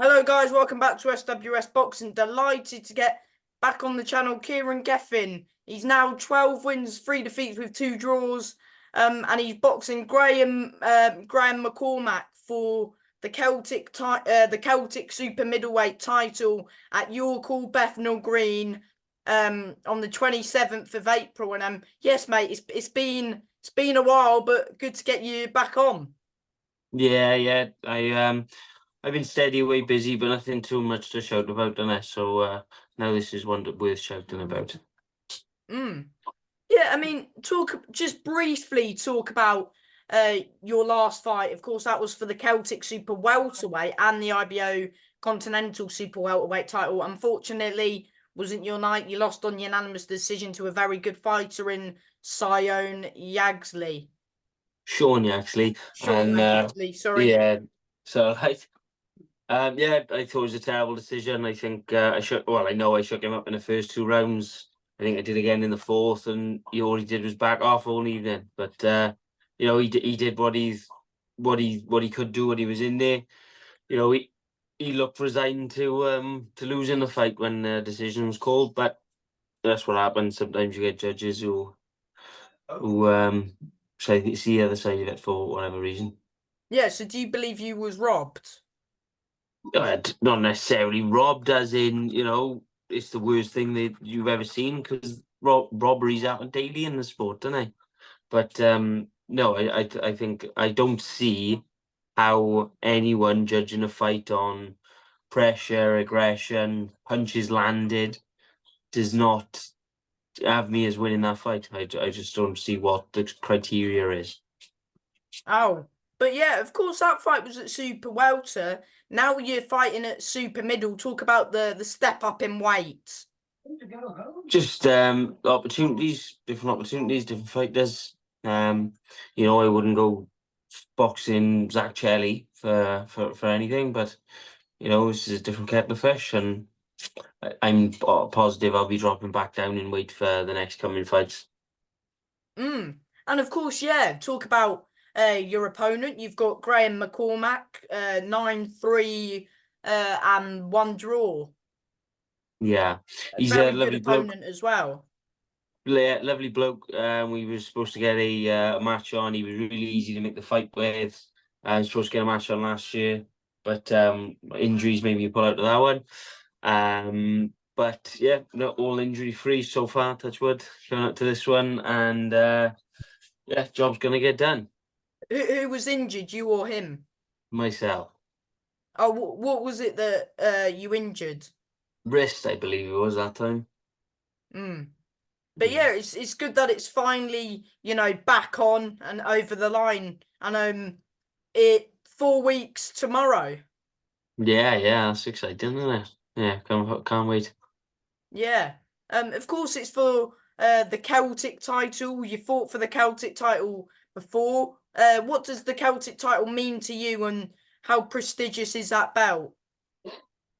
Hello guys, welcome back to SWS Boxing. Delighted to get back on the channel Kieran Gething. He's now 12 wins, 3 defeats with 2 draws. And he's boxing Graham McCormack for the Celtic super middleweight title at York Hall, Bethnal Green, on the 27th of April. And yes, mate, it's been a while, but good to get you back on. Yeah. I've been steady away busy, but nothing too much to shout about on it. So now this is one worth shouting about. Yeah, I mean, talk about your last fight. Of course, that was for the Celtic Super Welterweight and the IBO Continental Super Welterweight title. Unfortunately, wasn't your night. You lost on unanimous decision to a very good fighter in Sion Yagsley. Sean, actually, Sean and Yagsley, sorry. yeah. So yeah, I thought it was a terrible decision. I think I shook. Well, I know I shook him up in the first 2 rounds. I think I did again in the fourth, and all he did was back off all evening. But he did what he could do when he was in there. He looked resigned to losing the fight when the decision was called, but that's what happens. Sometimes you get judges who see the other side of it for whatever reason. Yeah, so do you believe you was robbed? Not necessarily robbed, as in, it's the worst thing that you've ever seen, because robberies happen daily in the sport, don't they? But no, I think I don't see how anyone judging a fight on pressure, aggression, punches landed does not have me as winning that fight. I just don't see what the criteria is. Oh, but yeah, of course that fight was at Super Welter. Now you're fighting at Super Middle. Talk about the step up in weight. Just opportunities, different fighters. I wouldn't go boxing Zach Chelly for anything, but this is a different kettle of fish, and I'm positive I'll be dropping back down in weight for the next coming fights. And of course, yeah, talk about your opponent. You've got Graham McCormack, 9-3 and 1 draw. Yeah, A he's a very good lovely bloke. opponent as well. Lovely bloke. We were supposed to get a match on. He was really easy to make the fight with. I was supposed to get a match on last year, but injuries made me pull out of that one. But yeah, not all injury free so far. Touch wood. Going up to this one, and yeah, job's gonna get done. Who was injured, you or him? Myself. Oh, what was it that you injured? Wrist, I believe it was that time. But yeah, it's good that it's finally, back on and over the line. And it 4 weeks tomorrow. Yeah, that's exciting, isn't it? Yeah, can't wait. Yeah. Of course it's for the Celtic title. You fought for the Celtic title before. What does the Celtic title mean to you, and how prestigious is that belt?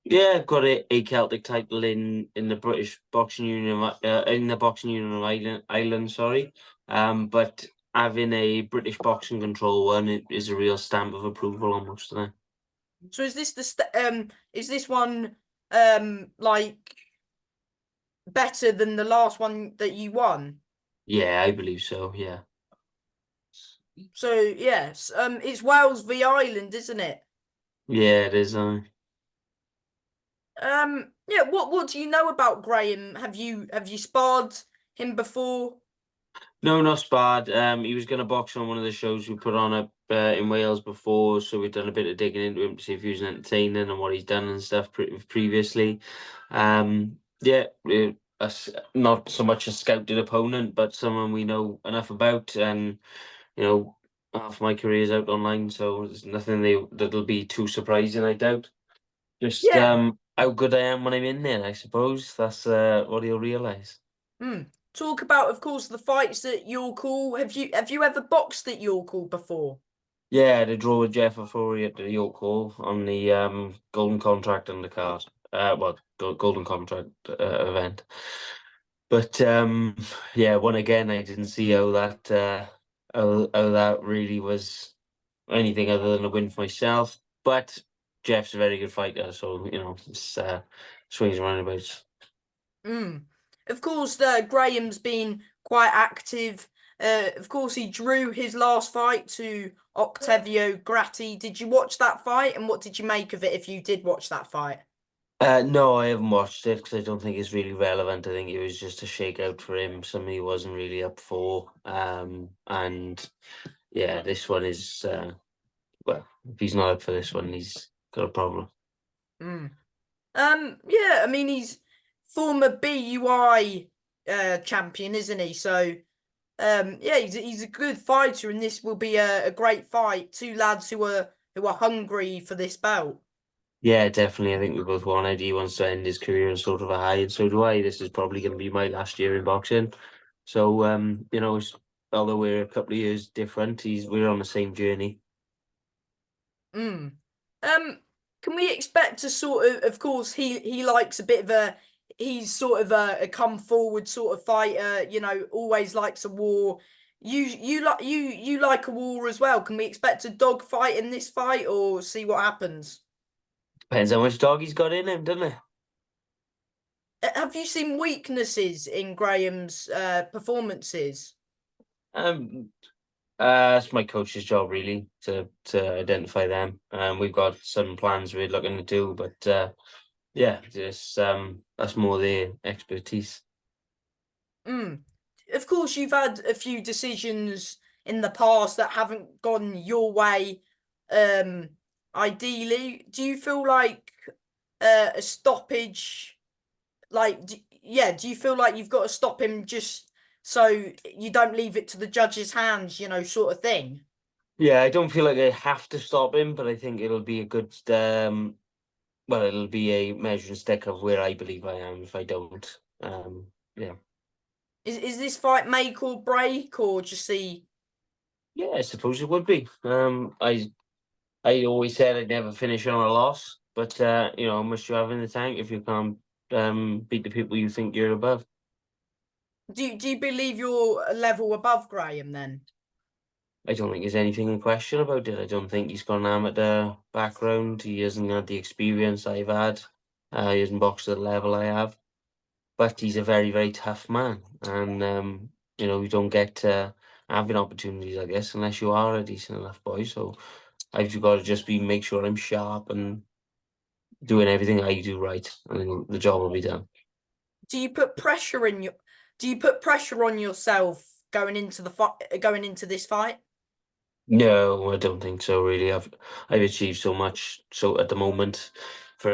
Yeah, I've got a Celtic title in the British Boxing Union, in the Boxing Union of Ireland, sorry. But having a British Boxing Control one is a real stamp of approval almost, isn't it? So is this one like better than the last one that you won? Yeah, I believe so. Yeah, So yes, it's Wales v Ireland, isn't it? yeah, it is. Yeah. What do you know about Graham? Have you sparred him before? No, not sparred. He was going to box on one of the shows we put on up in Wales before, so we've done a bit of digging into him to see if he was entertaining and what he's done and stuff previously. Yeah, not so much a scouted opponent, but someone we know enough about, and half my career is out online, so there's nothing that'll be too surprising, I doubt. Just Yeah. how good I am when I'm in there, I suppose. That's what he'll realise. Talk about, of course, the fights at York Hall. Have you ever boxed at York Hall before? Yeah, the draw with Jeff Ofori at the York Hall on the golden contract undercard. Golden contract event. But yeah, one again, I didn't see how that really was anything other than a win for myself. But Jeff's a very good fighter, so it's swings and roundabouts. Of course, Graham's been quite active. Of course, he drew his last fight to Octavio Gratti. Did you watch that fight, and what did you make of it if you did watch that fight? No, I haven't watched it because I don't think it's really relevant. I think it was just a shakeout for him, something he wasn't really up for. And yeah, this one is well, if he's not up for this one, he's got a problem. Mm. Yeah, I mean he's former BUI champion, isn't he? So yeah, he's a good fighter, and this will be a great fight. Two lads who are hungry for this belt. Yeah, definitely. I think we both want it. He wants to end his career on sort of a high, and so do I. This is probably going to be my last year in boxing. So, although we're a couple of years different, we're on the same journey. Mm. Can we expect to sort of course, he likes a bit of he's sort of a come forward sort of fighter, always likes a war. You like a war as well. Can we expect a dog fight in this fight or see what happens? Depends how much dog he's got in him, doesn't it? Have you seen weaknesses in Graham's performances? Um, it's my coach's job really to identify them. We've got some plans we're looking to do, but yeah, just that's more their expertise. Mm. Of course, you've had a few decisions in the past that haven't gone your way. Um, Ideally, do you feel like a stoppage? Yeah, do you feel like you've got to stop him just so you don't leave it to the judge's hands, sort of thing? Yeah, I don't feel like I have to stop him, but I think it'll be a good well, it'll be a measuring stick of where I believe I am if I don't. Yeah. Is this fight make or break, or just see? Yeah, I suppose it would be. I always said I'd never finish on a loss, but how much do you have in the tank if you can't beat the people you think you're above? Do you believe you're a level above Graham then? I don't think there's anything in question about it. I don't think he's got an amateur background. He hasn't had the experience I've had. He hasn't boxed at the level I have. But he's a very, very tough man. And you don't get having opportunities, I guess, unless you are a decent enough boy. So I've got to just make sure I'm sharp and doing everything I do right, and then the job will be done. Do you put pressure in your do you put pressure on yourself going into the fight, going into this fight? No, I don't think so. Really, I've achieved so much so at the moment for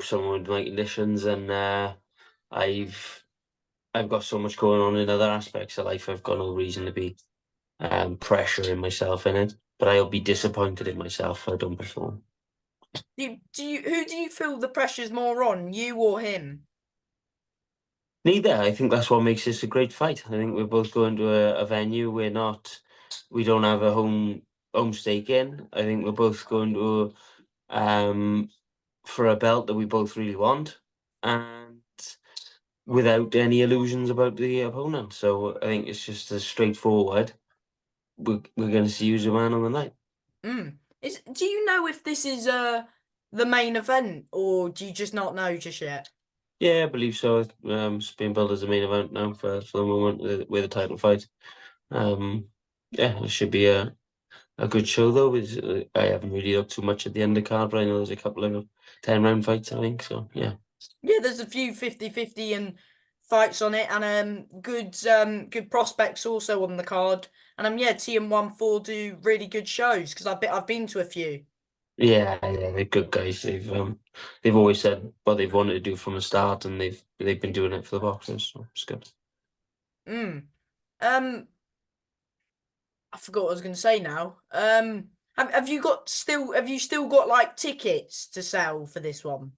someone with my conditions, and I've I've got so much going on in other aspects of life. I've got no reason to be pressuring myself in it, but I'll be disappointed in myself if I don't perform. Who do you feel the pressure's more on, you or him? Neither. I think that's what makes this a great fight. I think we're both going to a venue. We don't have a home stake in. I think we're both going to for a belt that we both really want, and without any illusions about the opponent. So I think it's just as straightforward. We're going to see who's the man on the night. Do you know if this is the main event, or do you just not know just yet? Yeah, I believe so. It's being billed as the main event now for the moment with the title fight. Yeah, it should be a good show though. I haven't really looked too much at the undercard, but I know there's a couple of 10 round fights, I think. So yeah. Yeah, there's a few 50-50 and fights on it, and good prospects also on the card. And yeah, TM14 do really good shows because I've been to a few. Yeah, they're good guys. They've always said what they've wanted to do from the start, and they've been doing it for the boxers. So it's good. Mm. Um, I forgot what I was going to say now. Have you still got like tickets to sell for this one?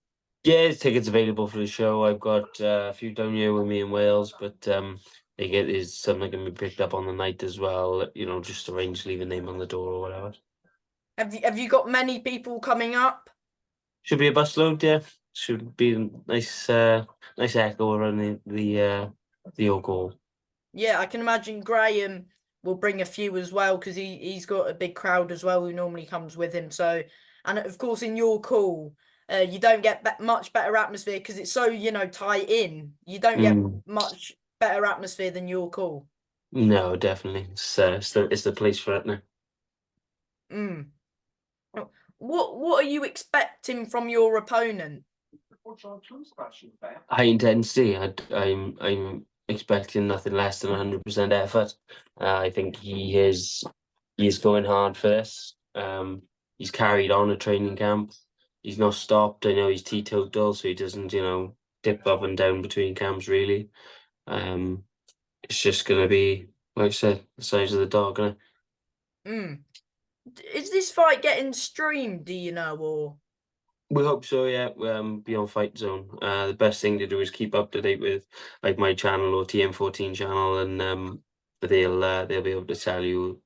Yeah, there's tickets available for the show. I've got a few down here with me in Wales, but is something can be picked up on the night as well. Just arrange to leave a name on the door or whatever. Have you got many people coming up? Should be a busload, yeah. Should be a nice echo around the old goal. Yeah, I can imagine Graham will bring a few as well because he's got a big crowd as well who normally comes with him. So and of course in your call, you don't get much better atmosphere because it's so, you know, tight in. You don't get much better atmosphere than your call. No, definitely. It's the place for it now. Mm. What are you expecting from your opponent? High intensity. I'm expecting nothing less than 100% effort. I think he's going hard for this. He's carried on a training camp. He's not stopped. I know he's teetotal, so he doesn't, you know, dip up and down between camps really. It's just gonna be, like I said, the size of the dog, innit? Mm. Is this fight getting streamed, do you know, or? We hope so, yeah. Be on Fight Zone. The best thing to do is keep up to date with like my channel or TM14 channel, and they'll be able to tell you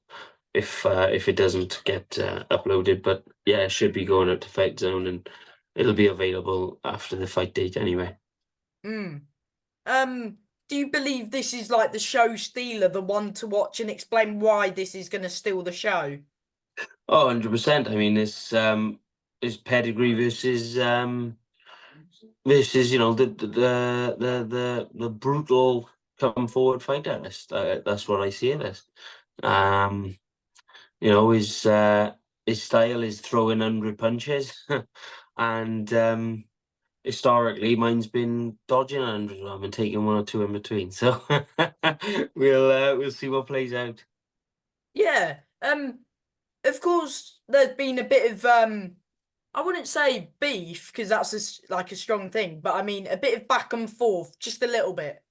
if it doesn't get uploaded. But yeah, it should be going up to Fight Zone, and it'll be available after the fight date anyway. Mm. Do you believe this is like the show stealer, the one to watch, and explain why this is going to steal the show? Oh, 100%. I mean, it's pedigree versus you know the brutal come forward fighter. That's what I see it as. You know, his style is throwing 100 punches, and historically mine's been dodging 100 of them and taking one or two in between. So we'll see what plays out. Yeah. Of course, there's been a bit of I wouldn't say beef because that's like a strong thing, but I mean a bit of back and forth, just a little bit.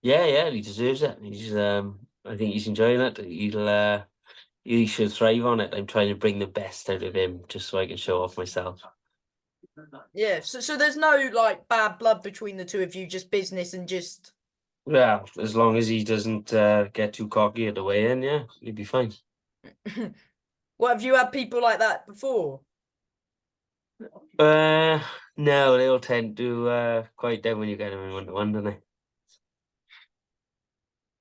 Yeah, he deserves it. I think he's enjoying it. He should thrive on it. I'm trying to bring the best out of him just so I can show off myself. Yeah. So there's no like bad blood between the two of you, just business and just. Yeah, as long as he doesn't get too cocky at the weigh-in, yeah, he'll be fine. What, have you had people like that before? Uh, no, they all tend to quiet down when you get them in 1-to-1, don't they?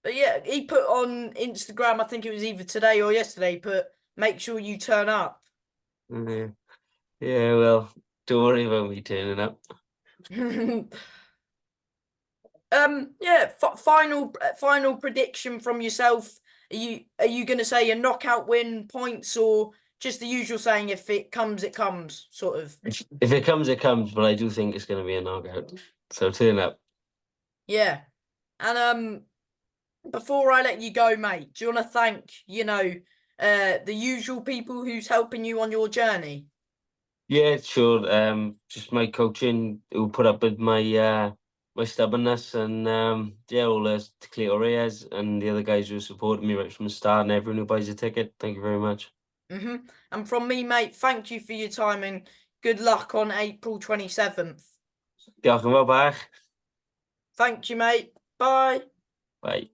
But yeah, he put on Instagram, I think it was either today or yesterday, he put make sure you turn up. Yeah, yeah. Well, don't worry about me turning up. Yeah, final prediction from yourself. Are you gonna say a knockout win, points, or just the usual saying if it comes, it comes, sort of? If it comes, it comes. But I do think it's going to be a knockout. So turn up. Yeah. And before I let you go, mate, do you want to thank, you know, the usual people who's helping you on your journey? Yeah, sure. Just my coaching who put up with my stubbornness, and yeah, all the Cleto Reyes and the other guys who supported me right from the start, and everyone who buys a ticket. Thank you very much. And from me, mate, thank you for your time and good luck on April 27th. Diolch yn fawr bach. Thank you, mate. Bye. Bye.